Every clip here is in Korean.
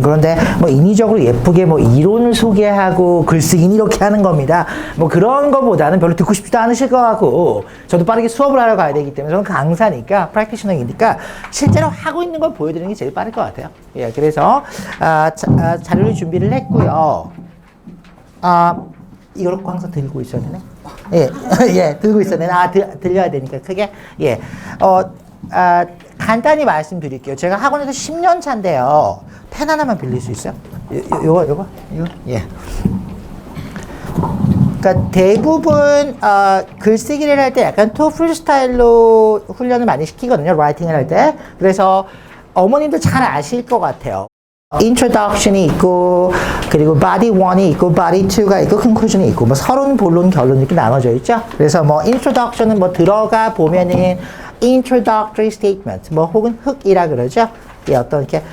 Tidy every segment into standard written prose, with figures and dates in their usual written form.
그런데 뭐 인위적으로 예쁘게 뭐 이론을 소개하고 글쓰기는 이렇게 하는 겁니다. 뭐 그런 거보다는 별로 듣고 싶지도 않으실 것 같고, 저도 빠르게 수업을 하러 가야 되기 때문에 저는 강사니까 프랙티셔너이니까 실제로 하고 있는 걸 보여드리는 게 제일 빠를 것 같아요. 예, 그래서 자료를 준비를 했고요. 이걸 항상 들고 있어야 되네. 예, 예, 들고 있어야 되네. 들려야 되니까 크게. 예, 간단히 말씀드릴게요. 제가 학원에서 10년 차인데요. 펜 하나만 빌릴 수 있어요? 이거? 예. 그러니까 대부분 글쓰기를 할 때 약간 토플 스타일로 훈련을 많이 시키거든요. 라이팅을 할 때. 그래서 어머님들 잘 아실 것 같아요. 인트로덕션이 있고, 그리고 body 1이 있고, body 2가 있고, conclusion이 있고, 뭐 서론, 본론, 결론 이렇게 나눠져 있죠. 그래서 뭐 introduction은 뭐 들어가 보면은 introductory statement, 뭐 혹은 흑이라 그러죠. 예, 어떤 이렇게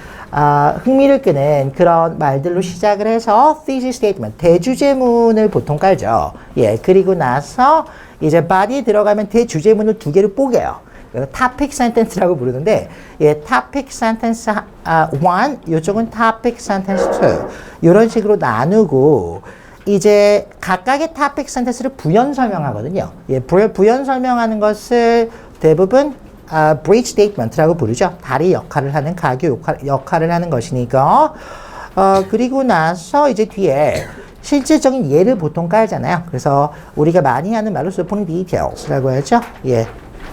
흥미를 끄는 그런 말들로 시작을 해서 thesis statement, 대주제문을 보통 깔죠. 예, 그리고 나서 이제 body에 들어가면 대주제문을 두 개를 뽀개요. topic sentence라고 부르는데, 예, topic sentence 1, 이쪽은 topic sentence 2. 이런 식으로 나누고, 이제 각각의 topic sentence를 부연 설명하거든요. 예, 부연 설명하는 것을 대부분 bridge statement라고 부르죠. 다리 역할을 하는, 가교 역할을 하는 것이니까. 그리고 나서 이제 뒤에 실질적인 예를 보통 깔잖아요. 그래서 우리가 많이 하는 말로 supporting details라고 하죠. 예.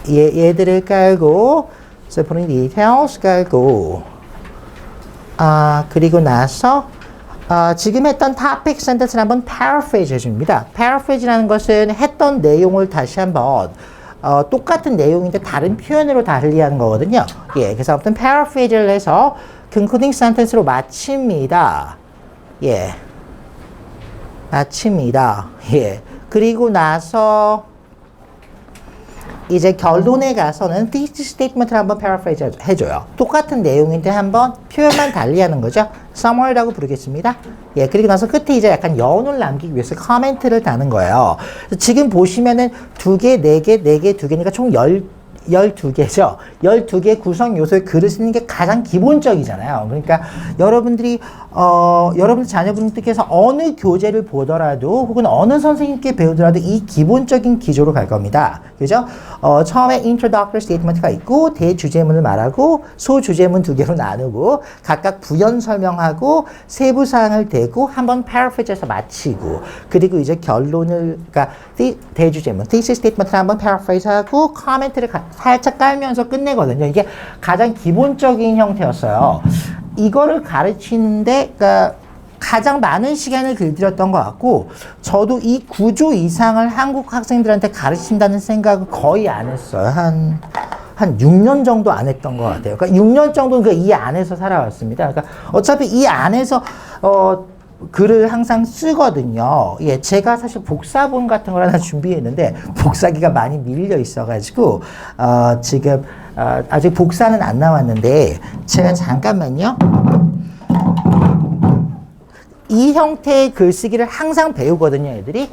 얘들을 깔고, supporting details 깔고, 그리고 나서, 지금 했던 topic sentence를 한번 paraphrase 해줍니다. paraphrase라는 것은 했던 내용을 다시 한번, 똑같은 내용인데 다른 표현으로 달리하는 거거든요. 예, 그래서 아무튼 paraphrase를 해서 concluding sentence로 마칩니다. 예. 마칩니다. 예. 그리고 나서, 이제 결론에 가서는 thesis statement를 한번 paraphrase 해줘요. 똑같은 내용인데 한번 표현만 달리하는 거죠. summary라고 부르겠습니다. 예, 그리고 나서 끝에 이제 약간 여운을 남기기 위해서 코멘트를 다는 거예요. 지금 보시면은 2개, 4개, 4개, 2개니까 총 12개죠. 12개 구성 요소의 글을 쓰는 게 가장 기본적이잖아요. 그러니까 여러분들 자녀분들께서 어느 교재를 보더라도 혹은 어느 선생님께 배우더라도 이 기본적인 기조로 갈 겁니다. 그죠? 처음에 introductory statement가 있고 대주제문을 말하고 소주제문 2개로 나누고 각각 부연 설명하고 세부 사항을 대고 한번 paraphrase해서 마치고 그리고 이제 결론을 그러니까 대주제문 thesis statement를 한번 paraphrase하고 코멘트를 살짝 깔면서 끝내거든요. 이게 가장 기본적인 형태였어요. 이거를 가르치는데 그러니까 가장 많은 시간을 들였던 것 같고 저도 이 구조 이상을 한국 학생들한테 가르친다는 생각은 거의 안 했어요. 한 6년 정도 안 했던 것 같아요. 그러니까 6년 정도는 이 안에서 살아왔습니다. 그러니까 어차피 이 안에서 글을 항상 쓰거든요. 예, 제가 사실 복사본 같은 걸 하나 준비했는데 복사기가 많이 밀려 있어가지고 지금 아직 복사는 안 나왔는데 제가 잠깐만요. 이 형태의 글쓰기를 항상 배우거든요, 애들이.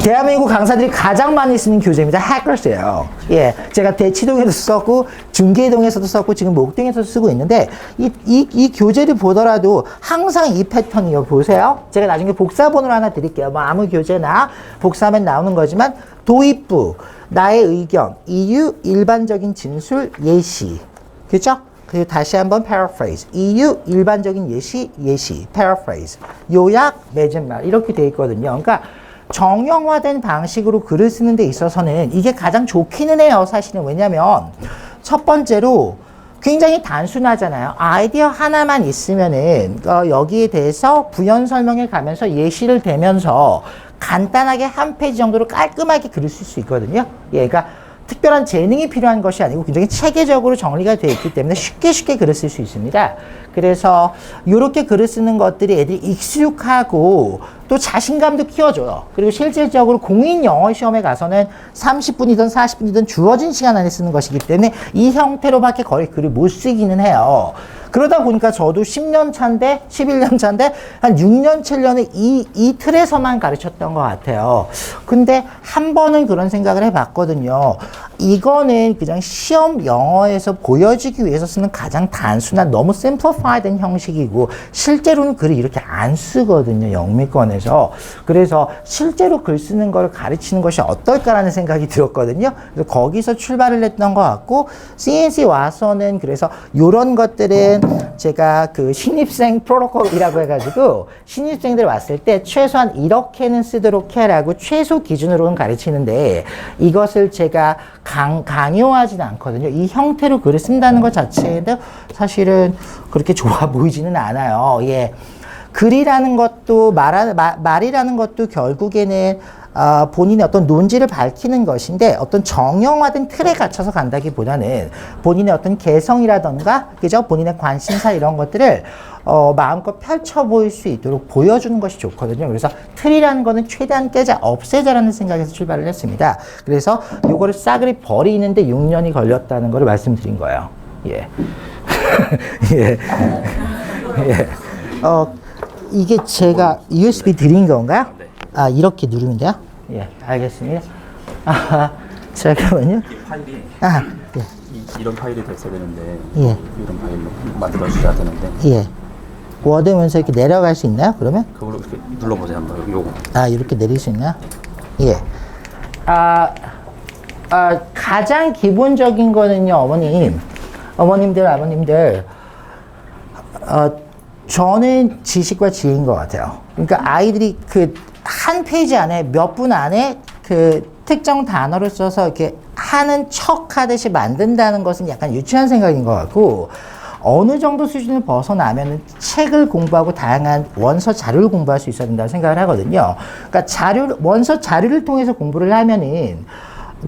대한민국 강사들이 가장 많이 쓰는 교재입니다. 해커스예요. 예, 제가 대치동에도 썼고 중계동에서도 썼고 지금 목동에서도 쓰고 있는데 이 교재를 보더라도 항상 이 패턴이요. 보세요. 제가 나중에 복사본으로 하나 드릴게요. 뭐 아무 교재나 복사하면 나오는 거지만 도입부, 나의 의견, 이유, 일반적인 진술, 예시. 그렇죠? 그리고 다시 한번 paraphrase. 이유, 일반적인 예시, paraphrase. 요약, 맺은 말. 이렇게 돼 있거든요. 그러니까 정형화된 방식으로 글을 쓰는 데 있어서는 이게 가장 좋기는 해요. 사실은. 왜냐면 첫 번째로 굉장히 단순하잖아요. 아이디어 하나만 있으면은 여기에 대해서 부연 설명해 가면서 예시를 대면서 간단하게 한 페이지 정도로 깔끔하게 글을 쓸 수 있거든요. 예, 그러니까 특별한 재능이 필요한 것이 아니고 굉장히 체계적으로 정리가 되어 있기 때문에 쉽게 글을 쓸 수 있습니다. 그래서 이렇게 글을 쓰는 것들이 애들이 익숙하고 또 자신감도 키워줘요. 그리고 실질적으로 공인 영어 시험에 가서는 30분이든 40분이든 주어진 시간 안에 쓰는 것이기 때문에 이 형태로밖에 거의 글을 못 쓰기는 해요. 그러다 보니까 저도 10년 차인데, 11년 차인데, 한 6년, 7년에 이 틀에서만 가르쳤던 것 같아요. 근데 한 번은 그런 생각을 해봤거든요. 이거는 그냥 시험 영어에서 보여주기 위해서 쓰는 가장 단순한 너무 심플리파이된 형식이고, 실제로는 글을 이렇게 안 쓰거든요, 영미권에서. 그래서 실제로 글 쓰는 걸 가르치는 것이 어떨까라는 생각이 들었거든요. 그래서 거기서 출발을 했던 것 같고, CNC 와서는 그래서 이런 것들은 제가 그 신입생 프로토콜이라고 해가지고 신입생들 왔을 때 최소한 이렇게는 쓰도록 해라고 최소 기준으로는 가르치는데 이것을 제가 강요하지는 않거든요. 이 형태로 글을 쓴다는 것 자체도 사실은 그렇게 좋아 보이지는 않아요. 예. 글이라는 것도 말이라는 것도 결국에는 본인의 어떤 논지를 밝히는 것인데 어떤 정형화된 틀에 갇혀서 간다기보다는 본인의 어떤 개성이라던가 그죠? 본인의 관심사 이런 것들을 마음껏 펼쳐 보일 수 있도록 보여주는 것이 좋거든요. 그래서 틀이라는 거는 최대한 깨자 없애자라는 생각에서 출발을 했습니다. 그래서 요거를 싸그리 버리는데 6년이 걸렸다는 걸 말씀드린 거예요. 예. 예. 예. 이게 제가 USB 드린 건가요? 네. 아, 이렇게 누르면 돼요? 예, 알겠습니다. 아, 잠깐만요. 이 파일이 예. 이런 파일이 됐어야 되는데 예. 이런 파일로 만들어 주셔야 되는데 예. 워드면서 이렇게 내려갈 수 있나요, 그러면? 그걸로 이렇게 눌러보세요 한번 요거. 아, 이렇게 내릴 수 있나요? 예. 가장 기본적인 거는요, 어머님들, 아버님들, 저는 지식과 지혜인 것 같아요. 그러니까 아이들이 그 한 페이지 안에 몇 분 안에 그 특정 단어를 써서 이렇게 하는 척 하듯이 만든다는 것은 약간 유치한 생각인 것 같고, 어느 정도 수준을 벗어나면은 책을 공부하고 다양한 원서 자료를 공부할 수 있어야 된다고 생각을 하거든요. 그러니까 원서 자료를 통해서 공부를 하면은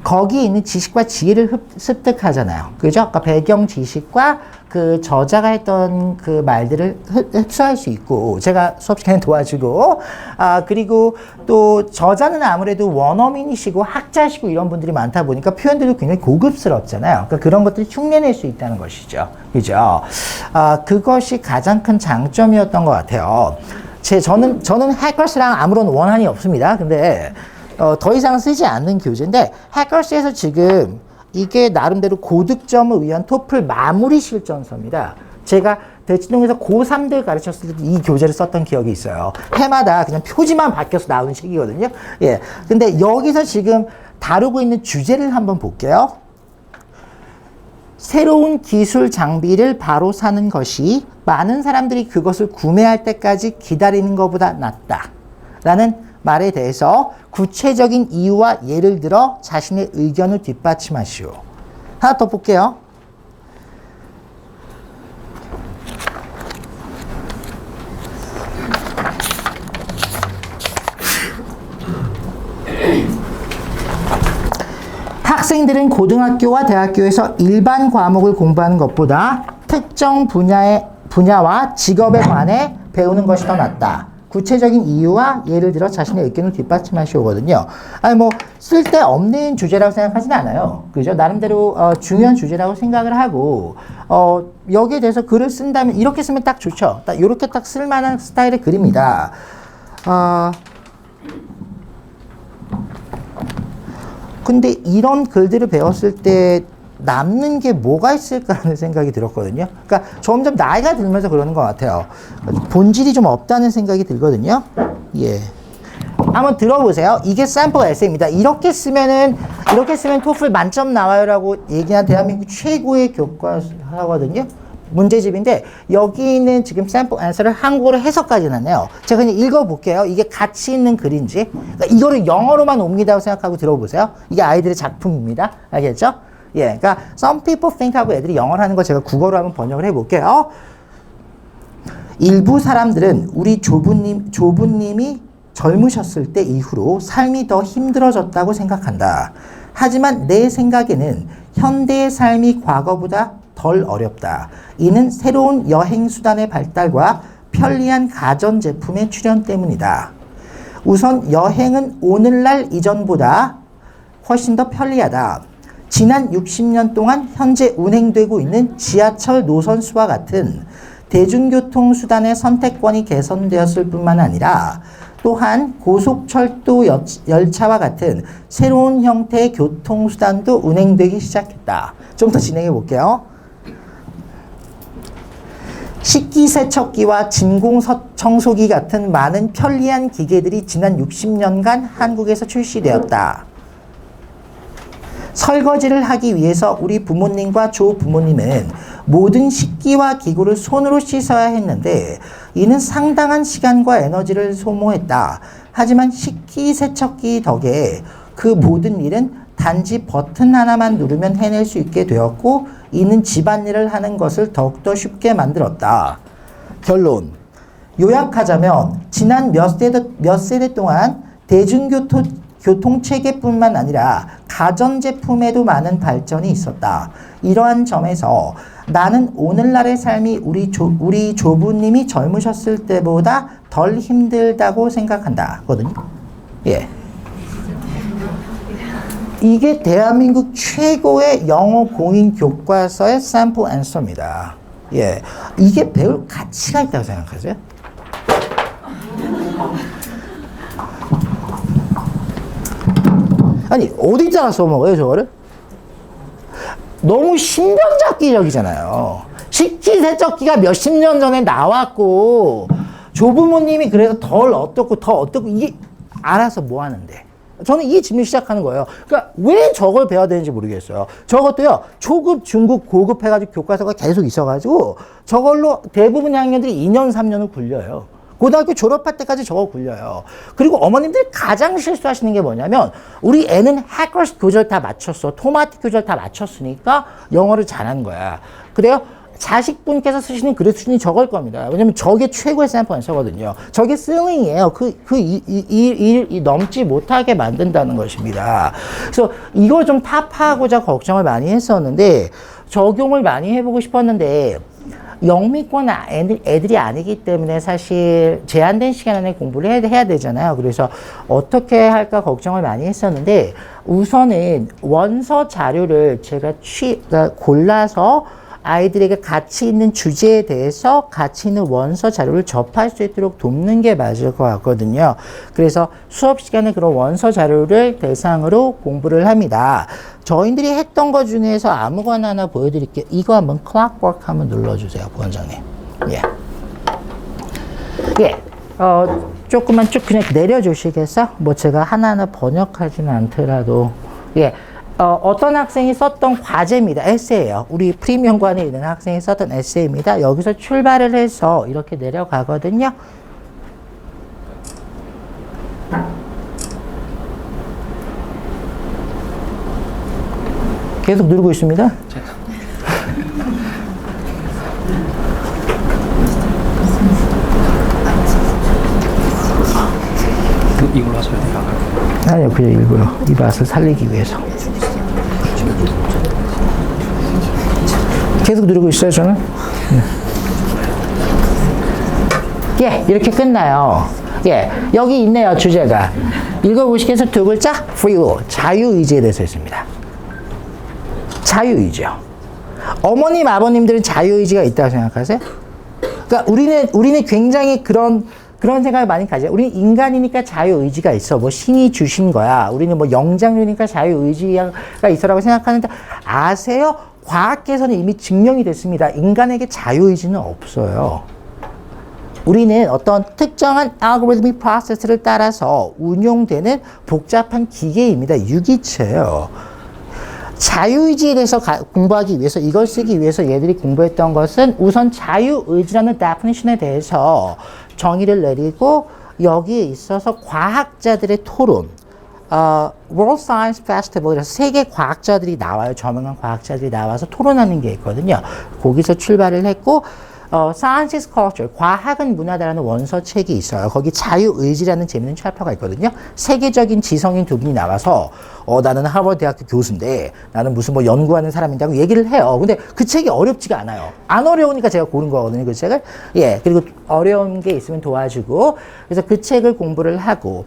거기에 있는 지식과 지혜를 습득하잖아요. 그죠? 그러니까 배경 지식과 그 저자가 했던 그 말들을 흡수할 수 있고, 제가 수업 시간에 도와주고, 그리고 또 저자는 아무래도 원어민이시고 학자시고 이런 분들이 많다 보니까 표현들도 굉장히 고급스럽잖아요. 그러니까 그런 것들을 흉내낼 수 있다는 것이죠. 그죠? 그것이 가장 큰 장점이었던 것 같아요. 저는 해커스랑 아무런 원한이 없습니다. 근데, 더 이상 쓰지 않는 교재인데, 해커스에서 지금 이게 나름대로 고득점을 위한 토플 마무리 실전서입니다. 제가 대치동에서 고3들 가르쳤을 때도 이 교재를 썼던 기억이 있어요. 해마다 그냥 표지만 바뀌어서 나오는 책이거든요. 예. 근데 여기서 지금 다루고 있는 주제를 한번 볼게요. 새로운 기술 장비를 바로 사는 것이 많은 사람들이 그것을 구매할 때까지 기다리는 것보다 낫다. 라는 말에 대해서 구체적인 이유와 예를 들어 자신의 의견을 뒷받침하시오. 하나 더 볼게요. 학생들은 고등학교와 대학교에서 일반 과목을 공부하는 것보다 특정 분야와 직업에 관해 배우는 것이 더 낫다. 구체적인 이유와 예를 들어 자신의 의견을 뒷받침하시오거든요. 아니 뭐 쓸데없는 주제라고 생각하지는 않아요. 그죠? 나름대로 중요한 주제라고 생각을 하고 여기에 대해서 글을 쓴다면 이렇게 쓰면 딱 좋죠. 딱 이렇게 딱 쓸만한 스타일의 글입니다. 근데 이런 글들을 배웠을 때 남는 게 뭐가 있을까라는 생각이 들었거든요. 그러니까 점점 나이가 들면서 그러는 것 같아요. 본질이 좀 없다는 생각이 들거든요. 예. 한번 들어보세요. 이게 샘플 에세이입니다. 이렇게 쓰면 토플 만점 나와요라고 얘기한 대한민국 최고의 교과서거든요. 문제집인데 여기는 지금 샘플 앤서를 한국어로 해석까지 해놨네요. 제가 그냥 읽어볼게요. 이게 가치 있는 글인지. 그러니까 이거를 영어로만 옮기다고 생각하고 들어보세요. 이게 아이들의 작품입니다. 알겠죠? 예, 그러니까 some people think 하고 애들이 영어를 하는 거 제가 국어로 한번 번역을 해볼게요. 일부 사람들은 우리 조부님이 젊으셨을 때 이후로 삶이 더 힘들어졌다고 생각한다. 하지만 내 생각에는 현대의 삶이 과거보다 덜 어렵다. 이는 새로운 여행 수단의 발달과 편리한 가전제품의 출현 때문이다. 우선 여행은 오늘날 이전보다 훨씬 더 편리하다. 지난 60년 동안 현재 운행되고 있는 지하철 노선수와 같은 대중교통수단의 선택권이 개선되었을 뿐만 아니라 또한 고속철도 열차와 같은 새로운 형태의 교통수단도 운행되기 시작했다. 좀 더 진행해 볼게요. 식기세척기와 진공청소기 같은 많은 편리한 기계들이 지난 60년간 한국에서 출시되었다. 설거지를 하기 위해서 우리 부모님과 조부모님은 모든 식기와 기구를 손으로 씻어야 했는데 이는 상당한 시간과 에너지를 소모했다. 하지만 식기세척기 덕에 그 모든 일은 단지 버튼 하나만 누르면 해낼 수 있게 되었고 이는 집안일을 하는 것을 더욱더 쉽게 만들었다. 결론. 요약하자면 지난 몇 세대 동안 교통체계뿐만 아니라 가전제품에도 많은 발전이 있었다. 이러한 점에서 나는 오늘날의 삶이 우리 조부님이 젊으셨을 때보다 덜 힘들다고 생각한다. 거든요. 예. 이게 대한민국 최고의 영어 공인 교과서의 샘플 앤서입니다. 예. 이게 배울 가치가 있다고 생각하세요? 아니, 어디다가 써먹어요, 저거를? 너무 신병잡기적이잖아요. 식기세척기가 몇십 년 전에 나왔고, 조부모님이 그래서 덜 어떻고, 이게 알아서 뭐 하는데. 저는 이 질문 시작하는 거예요. 그러니까 왜 저걸 배워야 되는지 모르겠어요. 저것도요, 초급, 중급, 고급 해가지고 교과서가 계속 있어가지고, 저걸로 대부분의 학년들이 2년, 3년을 굴려요. 고등학교 졸업할 때까지 저거 굴려요. 그리고 어머님들이 가장 실수하시는 게 뭐냐면 우리 애는 해커스 교절 다 맞췄어. 토마티 교절 다 맞췄으니까 영어를 잘하는 거야. 그래요? 자식분께서 쓰시는 글의 수준이 저걸 겁니다. 왜냐면 저게 최고의 샘플 앤서거든요. 저게 스링이에요. 넘지 못하게 만든다는 것입니다. 그래서 이걸 좀 타파하고자 걱정을 많이 했었는데 적용을 많이 해보고 싶었는데 영미권 애들이 아니기 때문에 사실 제한된 시간 안에 공부를 해야 되잖아요. 그래서 어떻게 할까 걱정을 많이 했었는데 우선은 원서 자료를 제가 골라서 아이들에게 가치 있는 주제에 대해서 가치 있는 원서 자료를 접할 수 있도록 돕는 게 맞을 것 같거든요. 그래서 수업 시간에 그런 원서 자료를 대상으로 공부를 합니다. 저희들이 했던 것 중에서 아무거나 하나 보여드릴게요. 이거 한번 클락워크 한번 눌러주세요, 부원장님. 예. 예. 조금만 쭉 그냥 내려주시겠어? 뭐 제가 하나하나 번역하지는 않더라도. 예. 어떤 학생이 썼던 과제입니다. 에세이예요. 우리 프리미엄관에 있는 학생이 썼던 에세이입니다. 여기서 출발을 해서 이렇게 내려가거든요. 계속 누르고 있습니다. 이걸로 하셔야 돼요. 아니요, 그냥 일부러 이 맛을 살리기 위해서. 계속 누르고 있어요, 저는. 예, 이렇게 끝나요. 예, 여기 있네요, 주제가. 읽어보시겠어요? 두 글자? free will, 자유의지에 대해서 있습니다. 자유의지요. 어머님, 아버님들은 자유의지가 있다고 생각하세요? 그러니까 우리는 굉장히 그런 생각을 많이 가져요. 우리는 인간이니까 자유의지가 있어. 뭐 신이 주신 거야. 우리는 뭐 영장류니까 자유의지가 있어라고 생각하는데 아세요? 과학계에서는 이미 증명이 됐습니다. 인간에게 자유의지는 없어요. 우리는 어떤 특정한 알고리즘ik 프로세스를 따라서 운용되는 복잡한 기계입니다. 유기체예요. 자유의지에 대해서 공부하기 위해서, 이걸 쓰기 위해서 얘들이 공부했던 것은 우선 자유의지라는 definition에 대해서 정의를 내리고 여기에 있어서 과학자들의 토론, World Science Festival에서 세계 과학자들이 나와요. 저명한 과학자들이 나와서 토론하는 게 있거든요. 거기서 출발을 했고 Science is Culture, 과학은 문화다라는 원서책이 있어요. 거기 자유의지라는 재밌는 챕터가 있거든요. 세계적인 지성인 두 분이 나와서 나는 하버드 대학교 교수인데 나는 무슨 뭐 연구하는 사람인데 하고 얘기를 해요. 근데 그 책이 어렵지가 않아요. 안 어려우니까 제가 고른 거거든요, 그 책을. 예, 그리고 어려운 게 있으면 도와주고. 그래서 그 책을 공부를 하고,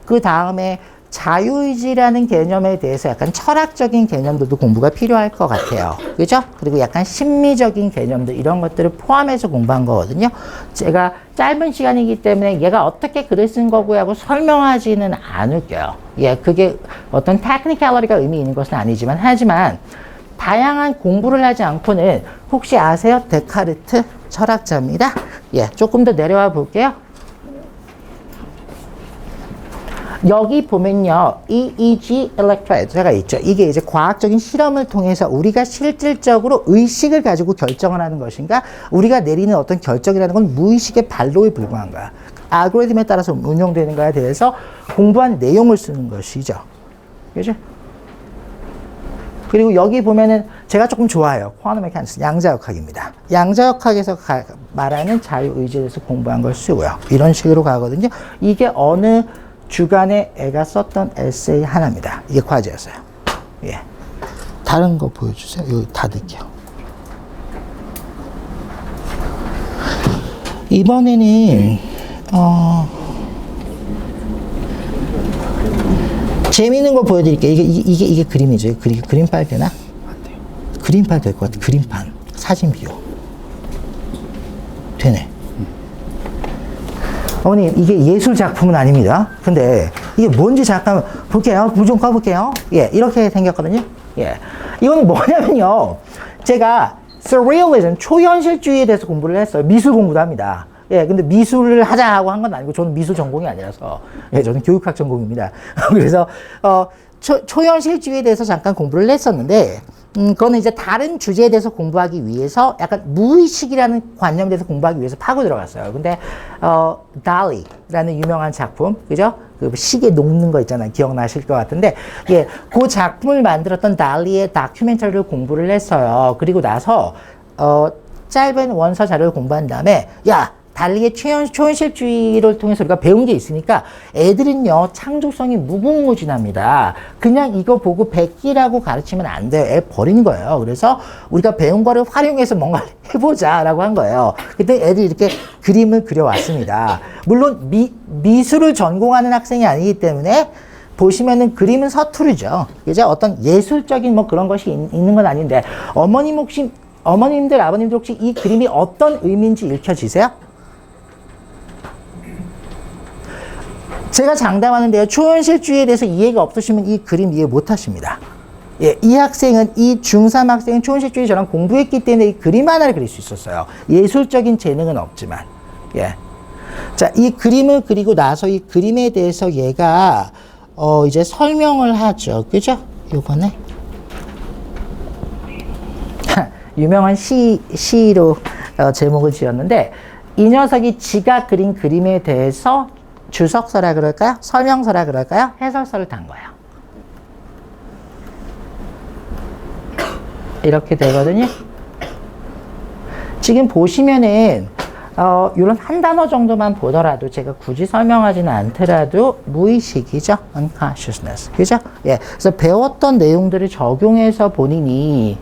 그 다음에 자유의지라는 개념에 대해서 약간 철학적인 개념들도 공부가 필요할 것 같아요. 그죠? 그리고 약간 심미적인 개념들, 이런 것들을 포함해서 공부한 거거든요. 제가 짧은 시간이기 때문에 얘가 어떻게 글을 쓴 거고 하고 설명하지는 않을게요. 예, 그게 어떤 테크니컬리티가 의미 있는 것은 아니지만, 하지만 다양한 공부를 하지 않고는, 혹시 아세요? 데카르트 철학자입니다. 예, 조금 더 내려와 볼게요. 여기 보면요, EEG electrode가 있죠. 이게 이제 과학적인 실험을 통해서 우리가 실질적으로 의식을 가지고 결정을 하는 것인가, 우리가 내리는 어떤 결정이라는 건 무의식의 발로에 불과한 거야. 알고리즘에 따라서 운영되는 거에 대해서 공부한 내용을 쓰는 것이죠. 그죠? 그리고 여기 보면은 제가 조금 좋아해요. 쿼넌 메카니क्스, 양자역학입니다. 양자역학에서 말하는 자유의지에 대해서 공부한 걸 쓰고요. 이런 식으로 가거든요. 이게 어느 주간에 애가 썼던 에세이 하나입니다. 이게 과제였어요. 예. 다른 거 보여주세요. 여기 닫을게요. 이번에는 재미있는 거 보여드릴게요. 이게 그림이죠. 그림판 되나? 그림판 될 것 같아. 그림판. 사진 비교. 되네. 어머니, 이게 예술 작품은 아닙니다. 근데 이게 뭔지 잠깐 볼게요. 좀 꺼볼게요. 예, 이렇게 생겼거든요. 예, 이거는 뭐냐면요, 제가 surrealism, 초현실주의에 대해서 공부를 했어요. 미술 공부도 합니다. 예, 근데 미술을 하자 하고 한 건 아니고, 저는 미술 전공이 아니라서, 예, 저는 교육학 전공입니다. 그래서 초현실주의에 대해서 잠깐 공부를 했었는데, 그거는 이제 다른 주제에 대해서 공부하기 위해서, 약간 무의식이라는 관념에 대해서 공부하기 위해서 파고 들어갔어요. 근데 달리라는 유명한 작품, 그죠? 그 시계 녹는 거 있잖아요. 기억나실 것 같은데, 예, 그 작품을 만들었던 달리의 다큐멘터리를 공부를 했어요. 그리고 나서 짧은 원서 자료를 공부한 다음에, 야, 달리의 초현실주의를 통해서 우리가 배운 게 있으니까 애들은요, 창조성이 무궁무진합니다. 그냥 이거 보고 백기라고 가르치면 안 돼요. 애 버리는 거예요. 그래서 우리가 배운 거를 활용해서 뭔가 해보자라고 한 거예요. 그때 애들이 이렇게 그림을 그려왔습니다. 물론 미술을 전공하는 학생이 아니기 때문에 보시면은 그림은 서투르죠. 그죠? 어떤 예술적인 뭐 그런 것이 있는 건 아닌데, 어머님들, 아버님들 혹시 이 그림이 어떤 의미인지 읽혀지세요? 제가 장담하는데요, 초현실주의에 대해서 이해가 없으시면 이 그림 이해 못 하십니다. 예, 이 학생은, 이 중3 학생은 초현실주의 저랑 공부했기 때문에 이 그림 하나를 그릴 수 있었어요. 예술적인 재능은 없지만. 예. 자, 이 그림을 그리고 나서 이 그림에 대해서 얘가, 이제 설명을 하죠. 그죠? 요번에. 유명한 시로 제목을 지었는데, 이 녀석이 지가 그린 그림에 대해서 주석서라 그럴까요? 설명서라 그럴까요? 해설서를 단 거예요. 이렇게 되거든요. 지금 보시면은 이런 한 단어 정도만 보더라도, 제가 굳이 설명하지는 않더라도 무의식이죠. unconsciousness. 그죠? 예. 그래서 배웠던 내용들을 적용해서 본인이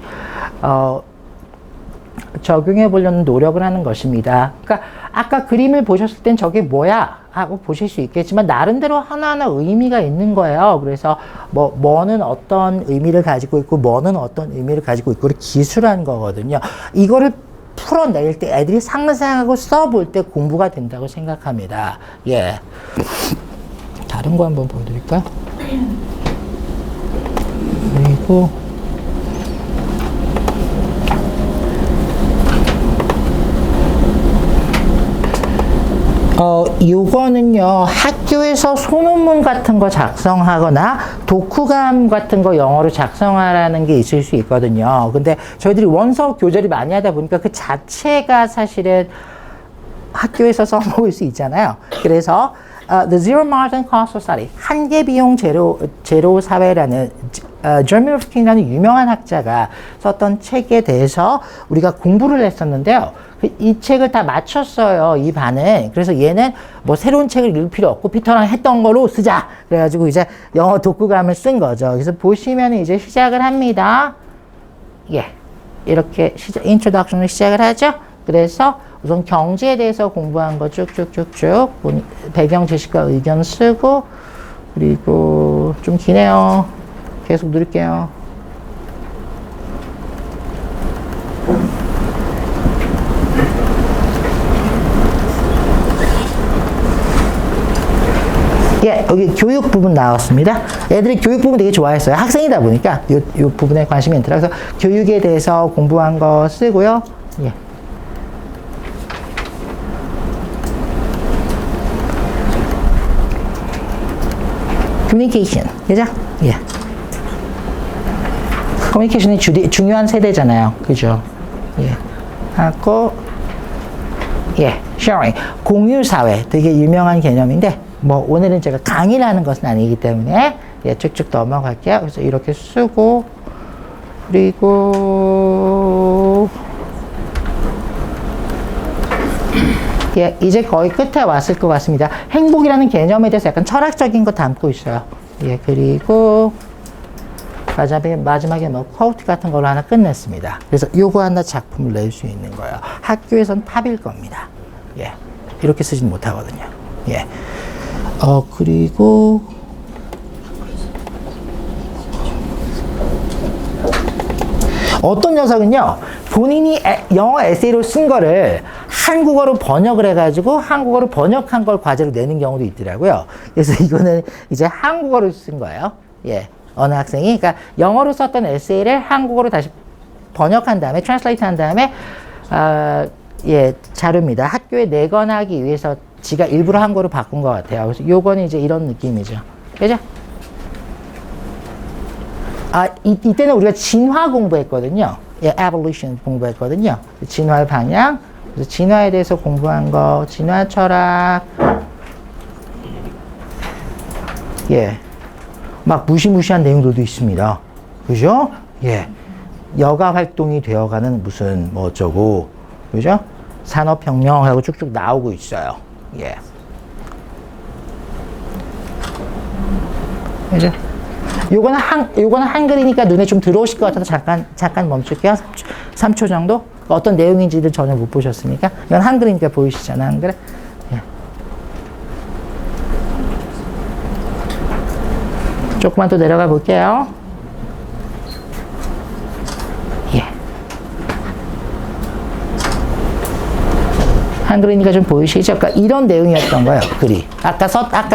적용해 보려는 노력을 하는 것입니다. 그러니까 아까 그림을 보셨을 땐 저게 뭐야? 하고 보실 수 있겠지만, 나름대로 하나하나 의미가 있는 거예요. 그래서 뭐는 어떤 의미를 가지고 있고, 뭐는 어떤 의미를 가지고 있고를 기술한 거거든요. 이거를 풀어낼 때, 애들이 상상하고 써볼 때 공부가 된다고 생각합니다. 예. 다른 거 한번 보여드릴까요? 그리고 요거는요, 학교에서 소논문 같은 거 작성하거나 독후감 같은 거 영어로 작성하라는 게 있을 수 있거든요. 근데 저희들이 원서 교재를 많이 하다 보니까 그 자체가 사실은 학교에서 써먹을 수 있잖아요. 그래서 The Zero Margin Cost Society, 한계 비용 제로 사회라는 제르미 루프킨이라는 유명한 학자가 썼던 책에 대해서 우리가 공부를 했었는데요. 이 책을 다 맞췄어요, 이 반은. 그래서 얘는 뭐 새로운 책을 읽을 필요 없고 피터랑 했던 거로 쓰자. 그래가지고 이제 영어 독후감을 쓴 거죠. 그래서 보시면 이제 시작을 합니다. 예, 이렇게 인트로덕션을 시작을 하죠. 그래서 우선 경제에 대해서 공부한 거 쭉쭉쭉쭉 배경 지식과 의견 쓰고, 그리고 좀 기네요. 계속 누를게요. 예, 여기 교육 부분 나왔습니다. 애들이 교육 부분 되게 좋아했어요. 학생이다 보니까 요 부분에 관심이 있더라. 그래서 교육에 대해서 공부한 거 쓰고요. 예. 커뮤니케이션, 그죠? 예. 커뮤니케이션이 중요한 세대잖아요. 그죠? 예. 하고, 예, sharing. 공유사회. 되게 유명한 개념인데, 뭐, 오늘은 제가 강의를 하는 것은 아니기 때문에, 예, 쭉쭉 넘어갈게요. 그래서 이렇게 쓰고, 그리고, 예, 이제 거의 끝에 왔을 것 같습니다. 행복이라는 개념에 대해서 약간 철학적인 거 담고 있어요. 예, 그리고 마지막에 뭐 코트 같은 걸로 하나 끝냈습니다. 그래서 요거 하나 작품을 낼 수 있는 거예요. 학교에선 탑일 겁니다. 예, 이렇게 쓰진 못하거든요. 예, 그리고 어떤 녀석은요, 본인이 영어 에세이로 쓴 거를 한국어로 번역을 해가지고 한국어로 번역한 걸 과제로 내는 경우도 있더라고요. 그래서 이거는 이제 한국어로 쓴 거예요. 예, 어느 학생이, 그러니까 영어로 썼던 에세이를 한국어로 다시 번역한 다음에, 트랜슬레이트 한 다음에, 예, 자료입니다. 학교에 내거나 하기 위해서 지가 일부러 한국어로 바꾼 것 같아요. 그래서 요거는 이제 이런 느낌이죠. 그죠? 이때는 우리가 진화 공부했거든요. 예, evolution 공부했거든요. 진화의 방향, 그래서 진화에 대해서 공부한 거, 진화 철학, 예, 막 무시무시한 내용들도 있습니다. 그죠? 예, 여가 활동이 되어가는 무슨 뭐 어쩌고, 그죠? 산업혁명하고 쭉쭉 나오고 있어요. 예, 그죠? 요거는 한글이니까 눈에 좀 들어오실 것 같아서 잠깐 멈출게요. 3초 정도? 어떤 내용인지를 전혀 못 보셨으니까. 이건 한글이니까 보이시잖아, 한글. 예. 조금만 더 내려가 볼게요. 예. 한글이니까 좀 보이시죠? 그러니까 이런 내용이었던 거예요, 글이. 아까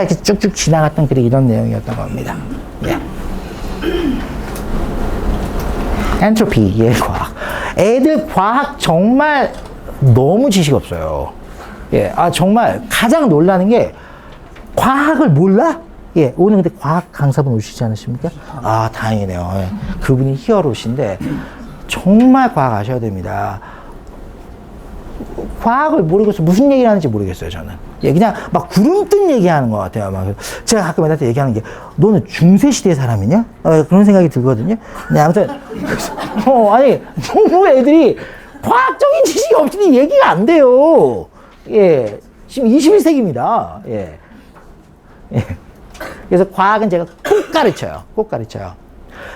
이렇게 쭉쭉 지나갔던 글이 이런 내용이었던 겁니다. 예. 엔트로피, 예, 과학. 애들 과학 정말 너무 지식 없어요. 예, 정말 가장 놀라는 게 과학을 몰라? 예, 오늘 근데 과학 강사분 오시지 않으십니까? 다행이네요. 예, 그분이 히어로신데 정말 과학 아셔야 됩니다. 과학을 모르겠어요. 무슨 얘기를 하는지 모르겠어요, 저는. 예, 그냥 막 구름 뜬 얘기하는 것 같아요. 막 제가 가끔 애들한테 얘기하는 게, 너는 중세시대 사람이냐? 그런 생각이 들거든요. 네, 아무튼, 아니, 너무 애들이 과학적인 지식이 없으니 얘기가 안 돼요. 예, 지금 21세기입니다. 예. 예. 그래서 과학은 제가 꼭 가르쳐요. 꼭 가르쳐요.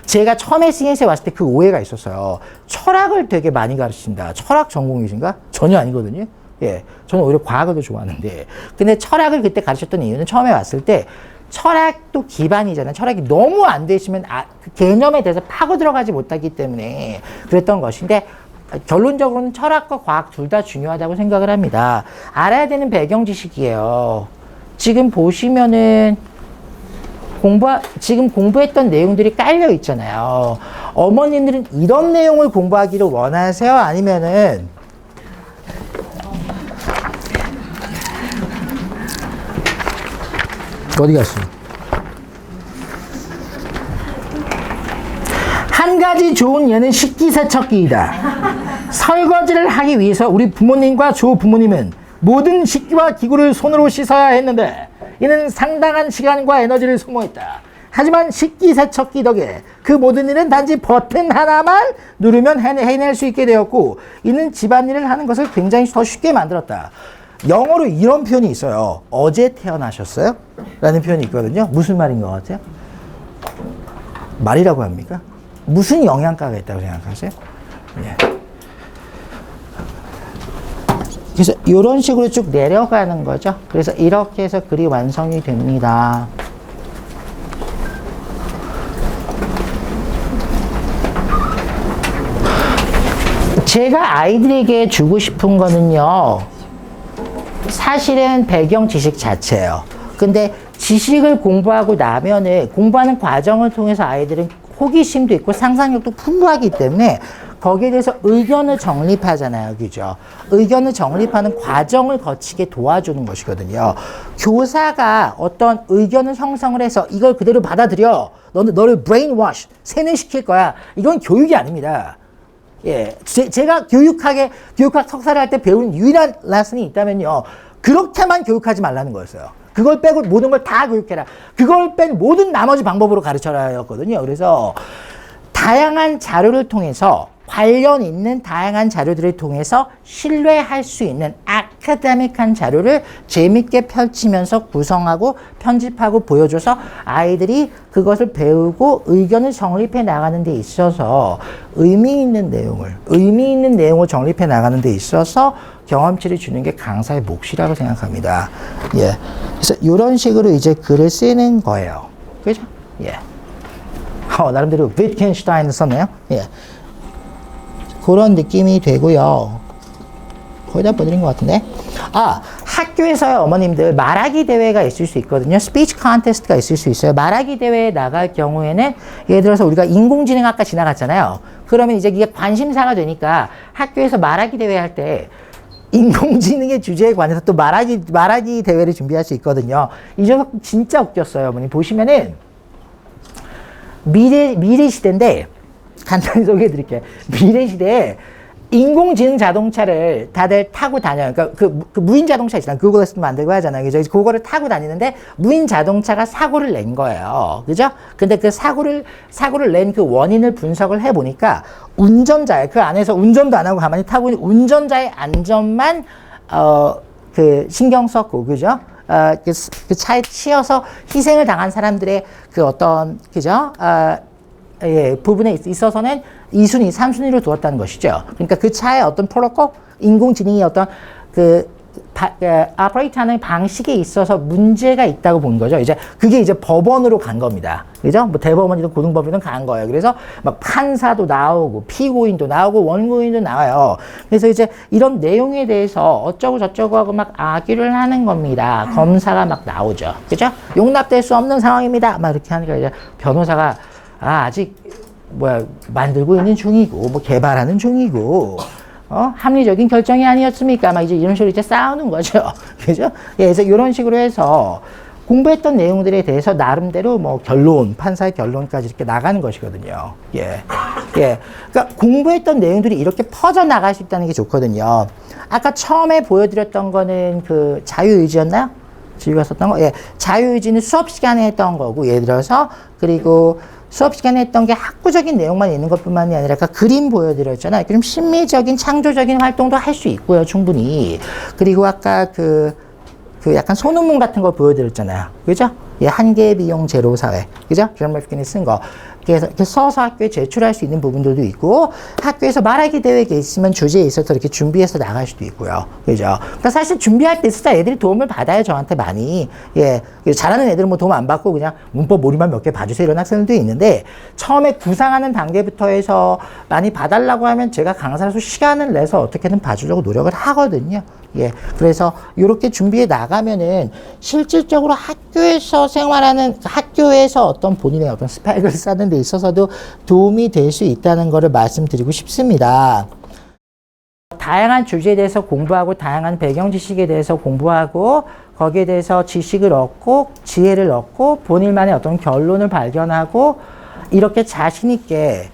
제가 처음에 CNC에 왔을 때 그 오해가 있었어요. 철학을 되게 많이 가르친다. 철학 전공이신가? 전혀 아니거든요. 예, 저는 오히려 과학을 더 좋아하는데. 근데 철학을 그때 가르쳤던 이유는 처음에 왔을 때 철학도 기반이잖아요. 철학이 너무 안 되시면 그 개념에 대해서 파고 들어가지 못하기 때문에 그랬던 것인데, 결론적으로는 철학과 과학 둘 다 중요하다고 생각을 합니다. 알아야 되는 배경 지식이에요. 지금 보시면은 지금 공부했던 내용들이 깔려 있잖아요. 어머님들은 이런 내용을 공부하기를 원하세요? 아니면은 어디 갔어? 한 가지 좋은 예는 식기세척기이다. 설거지를 하기 위해서 우리 부모님과 조부모님은 모든 식기와 기구를 손으로 씻어야 했는데, 이는 상당한 시간과 에너지를 소모했다. 하지만 식기세척기 덕에 그 모든 일은 단지 버튼 하나만 누르면 해낼 수 있게 되었고 이는 집안일을 하는 것을 굉장히 더 쉽게 만들었다. 영어로 이런 표현이 있어요. 어제 태어나셨어요? 라는 표현이 있거든요. 무슨 말인 것 같아요? 말이라고 합니까? 무슨 영양가가 있다고 생각하세요? 예. 그래서 이런 식으로 쭉 내려가는 거죠. 그래서 이렇게 해서 글이 완성이 됩니다. 제가 아이들에게 주고 싶은 거는요, 사실은 배경 지식 자체예요. 근데 지식을 공부하고 나면은 공부하는 과정을 통해서 아이들은 호기심도 있고 상상력도 풍부하기 때문에 거기에 대해서 의견을 정립하잖아요. 그죠? 의견을 정립하는 과정을 거치게 도와주는 것이거든요. 교사가 어떤 의견을 형성을 해서 이걸 그대로 받아들여. 너를 brainwash, 세뇌시킬 거야. 이건 교육이 아닙니다. 예. 제가 교육학 석사를 할 때 배운 유일한 레슨이 있다면요. 그렇게만 교육하지 말라는 거였어요. 그걸 빼고 모든 걸 다 교육해라. 그걸 뺀 모든 나머지 방법으로 가르쳐라 였거든요. 그래서 다양한 자료를 통해서 관련 있는 다양한 자료들을 통해서 신뢰할 수 있는 아카데믹한 자료를 재밌게 펼치면서 구성하고 편집하고 보여줘서 아이들이 그것을 배우고 의견을 정립해 나가는 데 있어서 의미 있는 내용을 정립해 나가는 데 있어서 경험치를 주는 게 강사의 몫이라고 생각합니다. 예. 그래서 이런 식으로 이제 글을 쓰는 거예요. 그죠? 예. 나름대로 위트겐슈타인을 썼네요. 예. 그런 느낌이 되고요. 거의 다 보여드린 것 같은데. 학교에서의 어머님들 말하기 대회가 있을 수 있거든요. 스피치 컨테스트가 있을 수 있어요. 말하기 대회에 나갈 경우에는 예를 들어서 우리가 인공지능학과 지나갔잖아요. 그러면 이제 이게 관심사가 되니까 학교에서 말하기 대회 할 때 인공지능의 주제에 관해서 또 말하기 대회를 준비할 수 있거든요. 이 녀석 진짜 웃겼어요. 어머니 보시면은 미래 시대인데 간단히 소개해 드릴게요. 미래 시대에 인공지능 자동차를 다들 타고 다녀요. 그러니까 그 무인 자동차 있잖아요. 구글에서도 만들고 하잖아요. 그죠? 그거를 타고 다니는데 무인 자동차가 사고를 낸 거예요. 그죠? 근데 그 사고를 낸 그 원인을 분석을 해 보니까 그 안에서 운전도 안 하고 가만히 타고 있는 운전자의 안전만 그 신경 썼고, 그죠? 그 차에 치여서 희생을 당한 사람들의 그 어떤, 그죠? 부분에 있어서는 2순위, 3순위로 두었다는 것이죠. 그러니까 그 차의 어떤 프로토콜, 인공지능이 어떤 아퍼레이트하는 방식에 있어서 문제가 있다고 본 거죠. 이제 그게 이제 법원으로 간 겁니다. 그죠? 뭐 대법원이든 고등법원이든 간 거예요. 그래서 막 판사도 나오고 피고인도 나오고 원고인도 나와요. 그래서 이제 이런 내용에 대해서 어쩌고 저쩌고 하고 막 악유를 하는 겁니다. 검사가 막 나오죠. 그죠? 용납될 수 없는 상황입니다. 막 이렇게 하니까 이제 변호사가 아직 만들고 있는 중이고 개발하는 중이고 합리적인 결정이 아니었습니까? 막 이제 이런 식으로 이제 싸우는 거죠. 그죠? 예, 그래서 이런 식으로 해서 공부했던 내용들에 대해서 나름대로 판사의 결론까지 이렇게 나가는 것이거든요. 예. 예. 그러니까 공부했던 내용들이 이렇게 퍼져 나갈 수 있다는 게 좋거든요. 아까 처음에 보여드렸던 거는 그 자유의지였나요? 지우가 썼던 거? 예. 자유의지는 수업 시간에 했던 거고, 예를 들어서, 그리고 수업 시간에 했던 게 학구적인 내용만 있는 것뿐만이 아니라 아까 그림 보여드렸잖아요. 그럼 심미적인 창조적인 활동도 할 수 있고요, 충분히. 그리고 아까 그 약간 소논문 같은 거 보여드렸잖아요. 그죠? 예, 한계 비용 제로 사회. 그죠? 저널 피킨이 쓴 거. 그래서 써서 학교에 제출할 수 있는 부분들도 있고, 학교에서 말하기 대회가 있으면 주제에 있어서 이렇게 준비해서 나갈 수도 있고요. 그죠? 그러니까 사실 준비할 때 진짜 애들이 도움을 받아요, 저한테 많이. 예. 잘하는 애들은 도움 안 받고 그냥 문법 몰입만 몇 개 봐주세요. 이런 학생들도 있는데, 처음에 구상하는 단계부터 해서 많이 봐달라고 하면 제가 강사로서 시간을 내서 어떻게든 봐주려고 노력을 하거든요. 예. 그래서 이렇게 준비해 나가면은 실질적으로 학교에서 학교에서 어떤 본인의 어떤 스펙을 쌓는 데 있어서도 도움이 될 수 있다는 것을 말씀드리고 싶습니다. 다양한 주제에 대해서 공부하고 다양한 배경 지식에 대해서 공부하고 거기에 대해서 지식을 얻고 지혜를 얻고 본인만의 어떤 결론을 발견하고 이렇게 자신 있게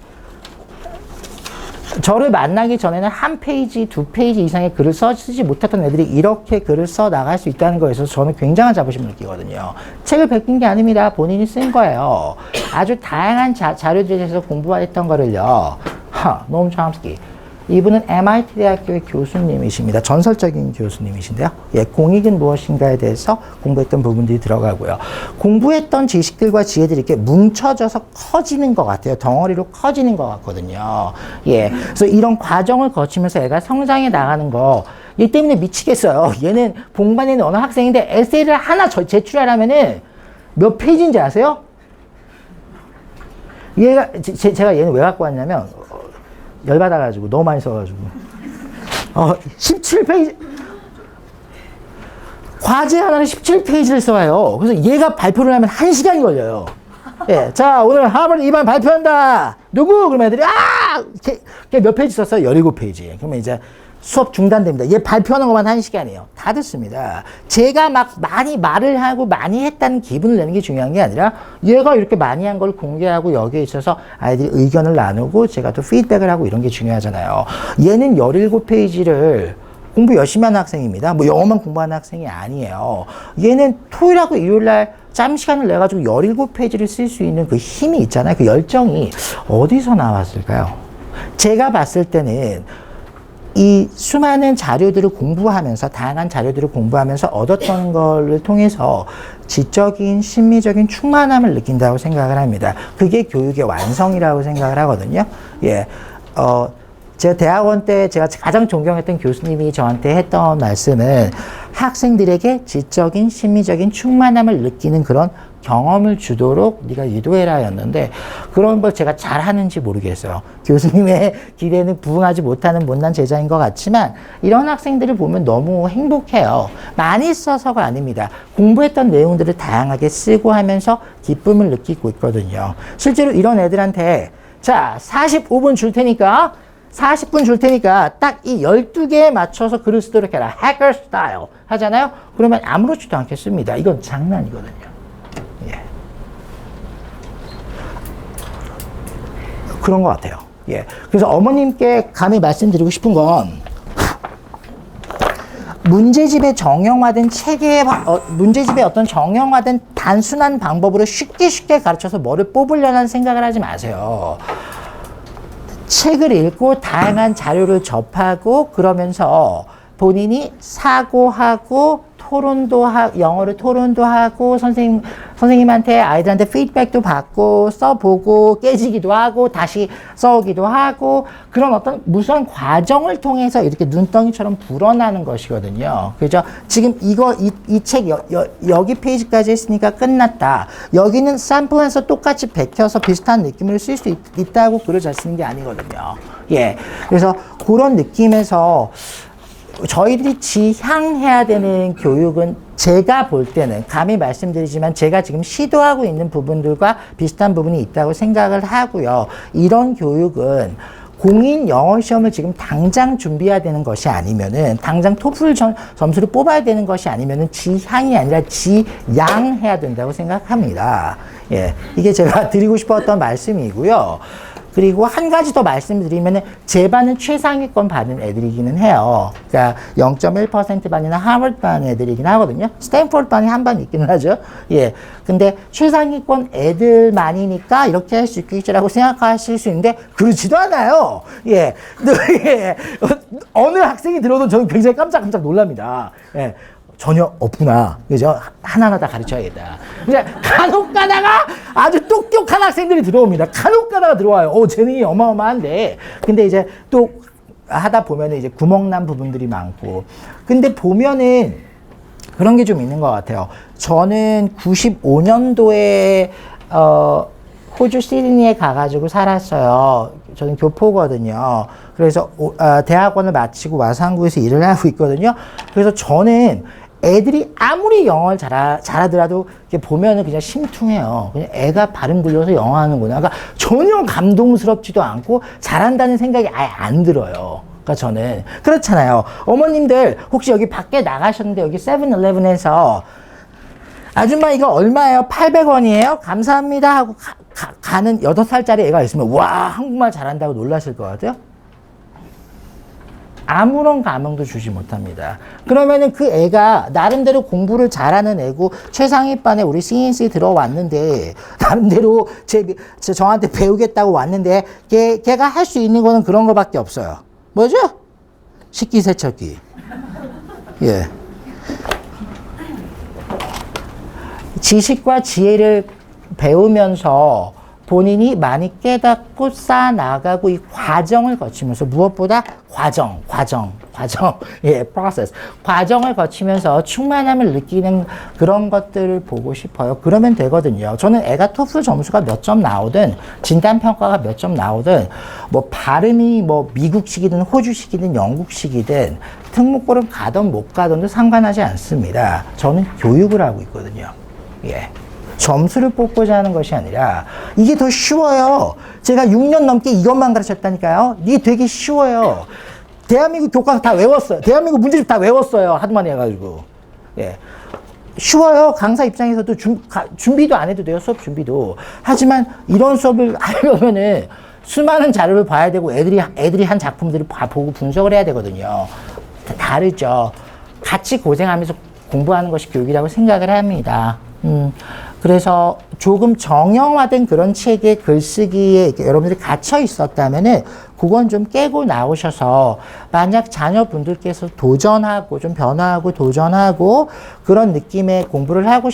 저를 만나기 전에는 한 페이지, 두 페이지 이상의 글을 쓰지 못했던 애들이 이렇게 글을 써 나갈 수 있다는 거에 있어서 저는 굉장한 자부심을 느끼거든요. 책을 베낀 게 아닙니다. 본인이 쓴 거예요. 아주 다양한 자료들에서 공부했던 거를요. 노엄 촘스키. 이분은 MIT 대학교의 교수님이십니다. 전설적인 교수님이신데요. 예, 공익은 무엇인가에 대해서 공부했던 부분들이 들어가고요. 공부했던 지식들과 지혜들이 이렇게 뭉쳐져서 커지는 것 같아요. 덩어리로 커지는 것 같거든요. 예, 그래서 이런 과정을 거치면서 애가 성장해 나가는 거, 얘 때문에 미치겠어요. 얘는 봉반에 있는 어느 학생인데 에세이를 하나 제출하려면은 몇 페이지인지 아세요? 얘가, 제가 얘는 왜 갖고 왔냐면, 열받아가지고 너무 많이 써가지고 17페이지 과제 하나를 17페이지를 써요. 그래서 얘가 발표를 하면 1시간이 걸려요. 예, 자 오늘 하버드 2반 발표한다. 누구? 그러면 애들이 걔 몇 페이지 썼어요? 17페이지. 그러면 이제 수업 중단됩니다. 얘 발표하는 것만 1시간이에요. 다 듣습니다. 제가 막 많이 말을 하고 많이 했다는 기분을 내는 게 중요한 게 아니라 얘가 이렇게 많이 한 걸 공개하고 여기에 있어서 아이들이 의견을 나누고 제가 또 피드백을 하고 이런 게 중요하잖아요. 얘는 17페이지를 공부 열심히 하는 학생입니다. 뭐 영어만 공부하는 학생이 아니에요. 얘는 토요일하고 일요일날 짬 시간을 내가지고 17페이지를 쓸 수 있는 그 힘이 있잖아요. 그 열정이 어디서 나왔을까요? 제가 봤을 때는 이 수많은 자료들을 공부하면서 다양한 자료들을 공부하면서 얻었던 것을 통해서 지적인 심미적인 충만함을 느낀다고 생각을 합니다. 그게 교육의 완성이라고 생각을 하거든요. 예, 제가 대학원 때 제가 가장 존경했던 교수님이 저한테 했던 말씀은 학생들에게 지적인 심미적인 충만함을 느끼는 그런 경험을 주도록 네가 유도해라 였는데 그런 걸 제가 잘하는지 모르겠어요. 교수님의 기대는 부응하지 못하는 못난 제자인 것 같지만 이런 학생들을 보면 너무 행복해요. 많이 써서가 아닙니다. 공부했던 내용들을 다양하게 쓰고 하면서 기쁨을 느끼고 있거든요. 실제로 이런 애들한테 자 45분 줄 테니까 40분 줄 테니까 딱 이 12개에 맞춰서 글을 쓰도록 해라. 해커 스타일 하잖아요. 그러면 아무렇지도 않겠습니다. 이건 장난이거든요. 예. 그런 것 같아요. 예. 그래서 어머님께 감히 말씀드리고 싶은 건 문제집의 정형화된 체계의 문제집의 어떤 정형화된 단순한 방법으로 쉽게 가르쳐서 뭐를 뽑으려는 생각을 하지 마세요. 책을 읽고 다양한 자료를 접하고 그러면서 본인이 사고하고 영어로 토론도 하고 선생님한테 아이들한테 피드백도 받고 써보고 깨지기도 하고 다시 써오기도 하고 그런 어떤 무수한 과정을 통해서 이렇게 눈덩이처럼 불어나는 것이거든요. 그죠? 지금 이 책 여기 페이지까지 했으니까 끝났다. 여기는 샘플에서 똑같이 베껴서 비슷한 느낌을 쓸 수 있다고 글을 잘 쓰는 게 아니거든요. 예. 그래서 그런 느낌에서 저희들이 지향해야 되는 교육은 제가 볼 때는 감히 말씀드리지만 제가 지금 시도하고 있는 부분들과 비슷한 부분이 있다고 생각을 하고요. 이런 교육은 공인 영어 시험을 지금 당장 준비해야 되는 것이 아니면은 당장 토플 점수를 뽑아야 되는 것이 아니면은 지향이 아니라 지양해야 된다고 생각합니다. 예. 이게 제가 드리고 싶었던 말씀이고요. 그리고 한 가지 더 말씀드리면은 제 반은 최상위권 받은 애들이기는 해요. 그러니까 0.1% 반이나 하버드 반 애들이긴 하거든요. 스탠포드 반이 한 반 있기는 하죠. 예. 근데 최상위권 애들만이니까 이렇게 할 수 있겠지라고 생각하실 수 있는데 그렇지도 않아요. 예. 예. 어느 학생이 들어도 저는 굉장히 깜짝 놀랍니다. 예. 전혀 없구나. 그죠? 하나하나 다 가르쳐야겠다. 이제 간혹 가다가 아주 똑똑한 학생들이 들어옵니다. 간혹 가다가 들어와요. 재능이 어마어마한데. 근데 이제 또 하다 보면은 이제 구멍난 부분들이 많고. 근데 보면은 그런 게 좀 있는 것 같아요. 저는 95년도에, 호주 시드니에 가가지고 살았어요. 저는 교포거든요. 그래서 대학원을 마치고 와서 한국에서 일을 하고 있거든요. 그래서 저는 애들이 아무리 영어를 잘하더라도 이렇게 보면은 그냥 심퉁해요. 그냥 애가 발음 들려서 영어 하는구나. 그러니까 전혀 감동스럽지도 않고 잘한다는 생각이 아예 안 들어요. 그러니까 저는 그렇잖아요. 어머님들 혹시 여기 밖에 나가셨는데 여기 세븐일레븐에서 아줌마 이거 얼마예요? 800원이에요? 감사합니다 하고 가는 8살짜리 애가 있으면 와 한국말 잘한다고 놀라실 것 같아요? 아무런 감흥도 주지 못합니다. 그러면은 그 애가 나름대로 공부를 잘하는 애고 최상위반에 우리 CNC 들어왔는데 나름대로 저한테 배우겠다고 왔는데 걔가 할 수 있는 거는 그런 거밖에 없어요. 뭐죠? 식기세척기. 예. 지식과 지혜를 배우면서 본인이 많이 깨닫고 쌓아나가고 이 과정을 거치면서 무엇보다 과정, 예, process. 과정을 거치면서 충만함을 느끼는 그런 것들을 보고 싶어요. 그러면 되거든요. 저는 애가 토플 점수가 몇 점 나오든, 진단평가가 몇 점 나오든, 뭐 발음이 뭐 미국식이든 호주식이든 영국식이든 특목고를 가든 못 가든도 상관하지 않습니다. 저는 교육을 하고 있거든요. 예. 점수를 뽑고자 하는 것이 아니라 이게 더 쉬워요. 제가 6년 넘게 이것만 가르쳤다니까요. 이게 되게 쉬워요. 대한민국 교과서 다 외웠어요. 대한민국 문제집 다 외웠어요. 하도 많이 해가지고. 예. 쉬워요. 강사 입장에서도 준비도 안 해도 돼요. 수업 준비도. 하지만 이런 수업을 하려면은 수많은 자료를 봐야 되고 애들이 한 작품들을 보고 분석을 해야 되거든요. 다르죠. 같이 고생하면서 공부하는 것이 교육이라고 생각을 합니다. 그래서 조금 정형화된 그런 책의 글쓰기에 여러분들이 갇혀 있었다면은 그건 좀 깨고 나오셔서 만약 자녀분들께서 도전하고 좀 변화하고 도전하고 그런 느낌의 공부를 하고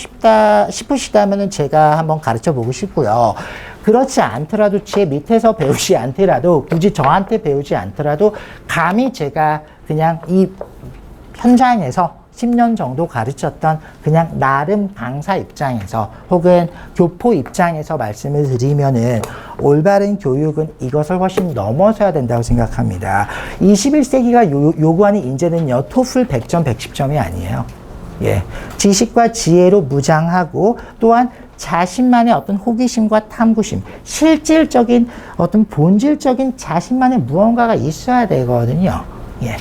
싶으시다면은 제가 한번 가르쳐 보고 싶고요. 그렇지 않더라도 제 밑에서 배우지 않더라도 굳이 저한테 배우지 않더라도 감히 제가 그냥 이 현장에서 10년 정도 가르쳤던 그냥 나름 강사 입장에서 혹은 교포 입장에서 말씀을 드리면은 올바른 교육은 이것을 훨씬 넘어서야 된다고 생각합니다. 21세기가 요구하는 인재는요, 토플 100점, 110점이 아니에요. 예. 지식과 지혜로 무장하고 또한 자신만의 어떤 호기심과 탐구심, 실질적인 어떤 본질적인 자신만의 무언가가 있어야 되거든요. 예.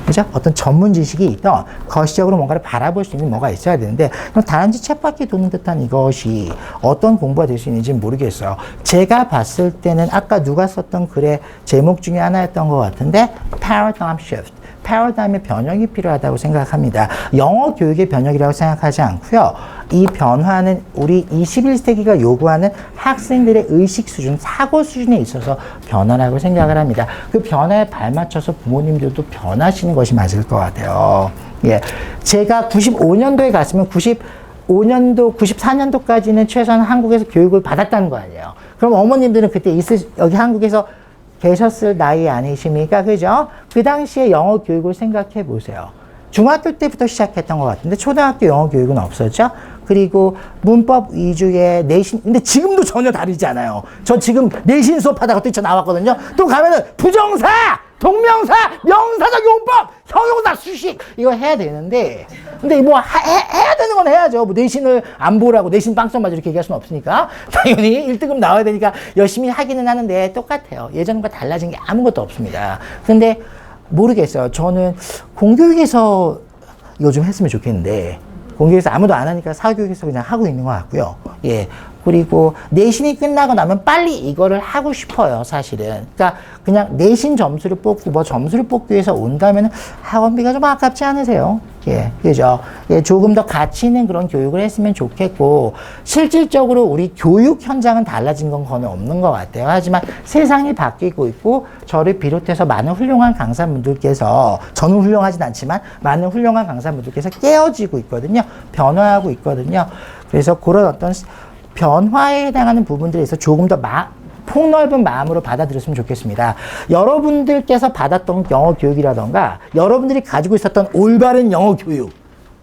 그죠? 어떤 전문 지식이 있던 거시적으로 뭔가를 바라볼 수 있는 뭐가 있어야 되는데 그럼 다람쥐 쳇바퀴 도는 듯한 이것이 어떤 공부가 될 수 있는지 모르겠어요. 제가 봤을 때는 아까 누가 썼던 글의 제목 중에 하나였던 것 같은데 paradigm shift. 패러다임의 변형이 필요하다고 생각합니다. 영어 교육의 변형이라고 생각하지 않고요. 이 변화는 우리 21세기가 요구하는 학생들의 의식 수준, 사고 수준에 있어서 변화라고 생각을 합니다. 그 변화에 발맞춰서 부모님들도 변하시는 것이 맞을 것 같아요. 예. 제가 95년도에 갔으면 95년도, 94년도까지는 최소한 한국에서 교육을 받았다는 거 아니에요. 그럼 어머님들은 그때 여기 한국에서 계셨을 나이 아니십니까? 그죠? 그 당시에 영어 교육을 생각해 보세요. 중학교 때부터 시작했던 것 같은데 초등학교 영어 교육은 없었죠? 그리고 문법 위주의 내신, 근데 지금도 전혀 다르지 않아요. 저 지금 내신 수업하다가 또 나왔거든요. 또 가면은 부정사, 동명사, 명사적 용법, 형용사, 수식 이거 해야 되는데 근데 뭐 해야 되는 건 해야죠. 뭐 내신을 안 보라고 내신 빵점 맞아 이렇게 얘기할 수는 없으니까 당연히 1등급 나와야 되니까 열심히 하기는 하는데 똑같아요. 예전과 달라진 게 아무것도 없습니다. 근데 모르겠어요. 저는 공교육에서 요즘 했으면 좋겠는데 공교육에서 아무도 안 하니까 사교육에서 그냥 하고 있는 것 같고요. 예. 그리고 내신이 끝나고 나면 빨리 이거를 하고 싶어요, 사실은. 그러니까 그냥 내신 점수를 뽑고 뭐 점수를 뽑기 위해서 온다면 학원비가 좀 아깝지 않으세요? 예, 그죠? 예, 조금 더 가치 있는 그런 교육을 했으면 좋겠고, 실질적으로 우리 교육 현장은 달라진 건 거의 없는 것 같아요. 하지만 세상이 바뀌고 있고, 저를 비롯해서 많은 훌륭한 강사분들께서, 저는 훌륭하진 않지만, 많은 훌륭한 강사분들께서 깨어지고 있거든요. 변화하고 있거든요. 그래서 그런 어떤 변화에 해당하는 부분들에서 조금 더 폭넓은 마음으로 받아들였으면 좋겠습니다. 여러분들께서 받았던 영어 교육이라던가 여러분들이 가지고 있었던 올바른 영어 교육,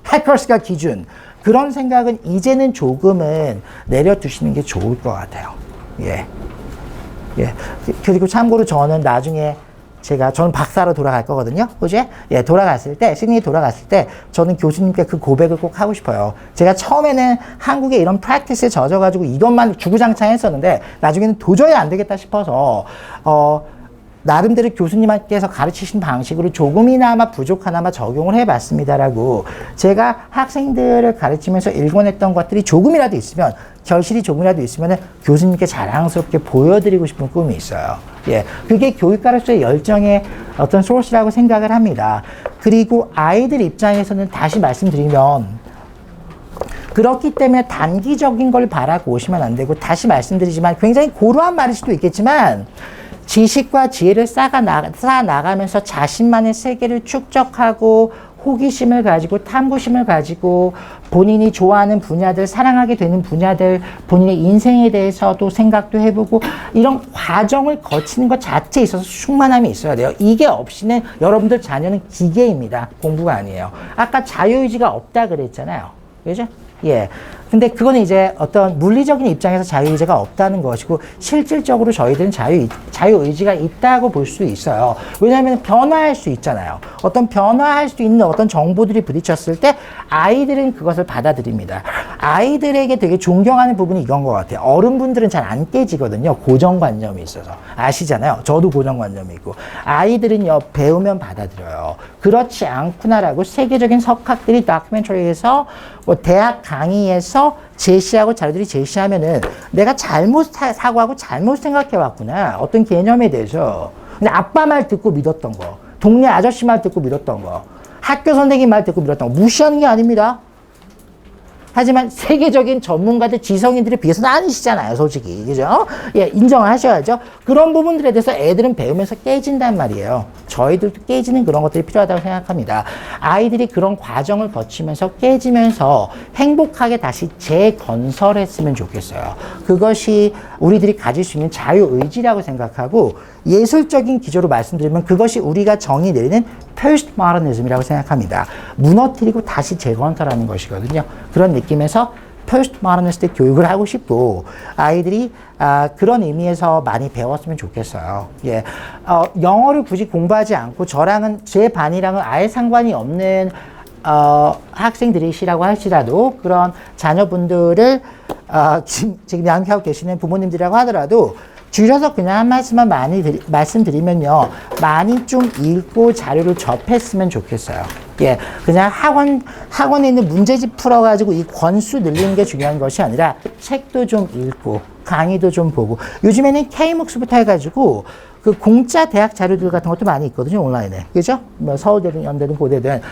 해커스가 기준 그런 생각은 이제는 조금은 내려두시는 게 좋을 것 같아요. 예. 예. 그리고 참고로 저는 나중에 저는 박사로 돌아갈 거거든요. 그지? 예, 시드니 돌아갔을 때, 저는 교수님께 그 고백을 꼭 하고 싶어요. 제가 처음에는 한국의 이런 프랙티스에 젖어가지고 이것만 주구장창 했었는데, 나중에는 도저히 안 되겠다 싶어서, 나름대로 교수님께서 가르치신 방식으로 조금이나마 부족하나마 적용을 해봤습니다라고 제가 학생들을 가르치면서 일궈냈던 것들이 조금이라도 있으면 결실이 조금이라도 있으면 교수님께 자랑스럽게 보여드리고 싶은 꿈이 있어요. 예, 그게 교육가로서의 열정의 어떤 소스라고 생각을 합니다. 그리고 아이들 입장에서는 다시 말씀드리면 그렇기 때문에 단기적인 걸 바라고 오시면 안 되고 다시 말씀드리지만 굉장히 고루한 말일 수도 있겠지만 지식과 지혜를 쌓아나가면서 자신만의 세계를 축적하고 호기심을 가지고 탐구심을 가지고 본인이 좋아하는 분야들, 사랑하게 되는 분야들, 본인의 인생에 대해서도 생각도 해보고 이런 과정을 거치는 것 자체에 있어서 충만함이 있어야 돼요. 이게 없이는 여러분들 자녀는 기계입니다. 공부가 아니에요. 아까 자유의지가 없다 그랬잖아요. 그죠? 예. 근데 그거는 이제 어떤 물리적인 입장에서 자유의지가 없다는 것이고 실질적으로 저희들은 자유의지가 있다고 볼 수 있어요. 왜냐하면 변화할 수 있잖아요. 어떤 변화할 수 있는 어떤 정보들이 부딪혔을 때 아이들은 그것을 받아들입니다. 아이들에게 되게 존경하는 부분이 이건 것 같아요. 어른분들은 잘 안 깨지거든요. 고정관념이 있어서. 아시잖아요. 저도 고정관념이 있고. 아이들은요, 배우면 받아들여요. 그렇지 않구나라고 세계적인 석학들이 다큐멘터리에서 뭐 대학 강의에서 제시하고 자료들이 제시하면은 내가 잘못 사고하고 잘못 생각해 왔구나. 어떤 개념에 대해서. 근데 아빠 말 듣고 믿었던 거. 동네 아저씨 말 듣고 믿었던 거. 학교 선생님 말 듣고 믿었던 거. 무시하는 게 아닙니다. 하지만 세계적인 전문가들, 지성인들에 비해서는 아니시잖아요, 솔직히. 그죠? 예, 인정하셔야죠. 그런 부분들에 대해서 애들은 배우면서 깨진단 말이에요. 저희들도 깨지는 그런 것들이 필요하다고 생각합니다. 아이들이 그런 과정을 거치면서 깨지면서 행복하게 다시 재건설했으면 좋겠어요. 그것이 우리들이 가질 수 있는 자유의지라고 생각하고 예술적인 기조로 말씀드리면 그것이 우리가 정의 내리는 포스트모더니즘이라고 생각합니다. 무너뜨리고 다시 재건설하는 것이거든요. 그런 느낌에서 포스트모더니스트 교육을 하고 싶고 아이들이 그런 의미에서 많이 배웠으면 좋겠어요. 예, 영어를 굳이 공부하지 않고 저랑은 제 반이랑은 아예 상관이 없는 학생들이시라고 할지라도 그런 자녀분들을 지금 양육하고 계시는 부모님들이라고 하더라도 줄여서 그냥 한 말씀만 말씀드리면요. 많이 좀 읽고 자료를 접했으면 좋겠어요. 예, 그냥 학원에 있는 문제집 풀어가지고 이 권수 늘리는 게 중요한 것이 아니라 책도 좀 읽고 강의도 좀 보고 요즘에는 K묵스부터 해가지고 그 공짜 대학 자료들 같은 것도 많이 있거든요. 온라인에. 그죠? 뭐 서울대든 연대든 고대든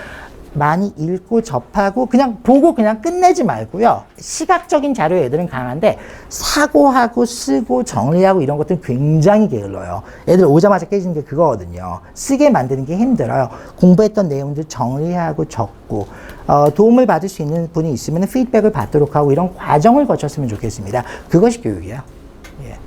많이 읽고 접하고 그냥 보고 그냥 끝내지 말고요. 시각적인 자료 애들은 강한데 사고하고 쓰고 정리하고 이런 것들은 굉장히 게을러요. 애들 오자마자 깨지는 게 그거거든요. 쓰게 만드는 게 힘들어요. 공부했던 내용들 정리하고 적고 도움을 받을 수 있는 분이 있으면 피드백을 받도록 하고 이런 과정을 거쳤으면 좋겠습니다. 그것이 교육이에요. 예.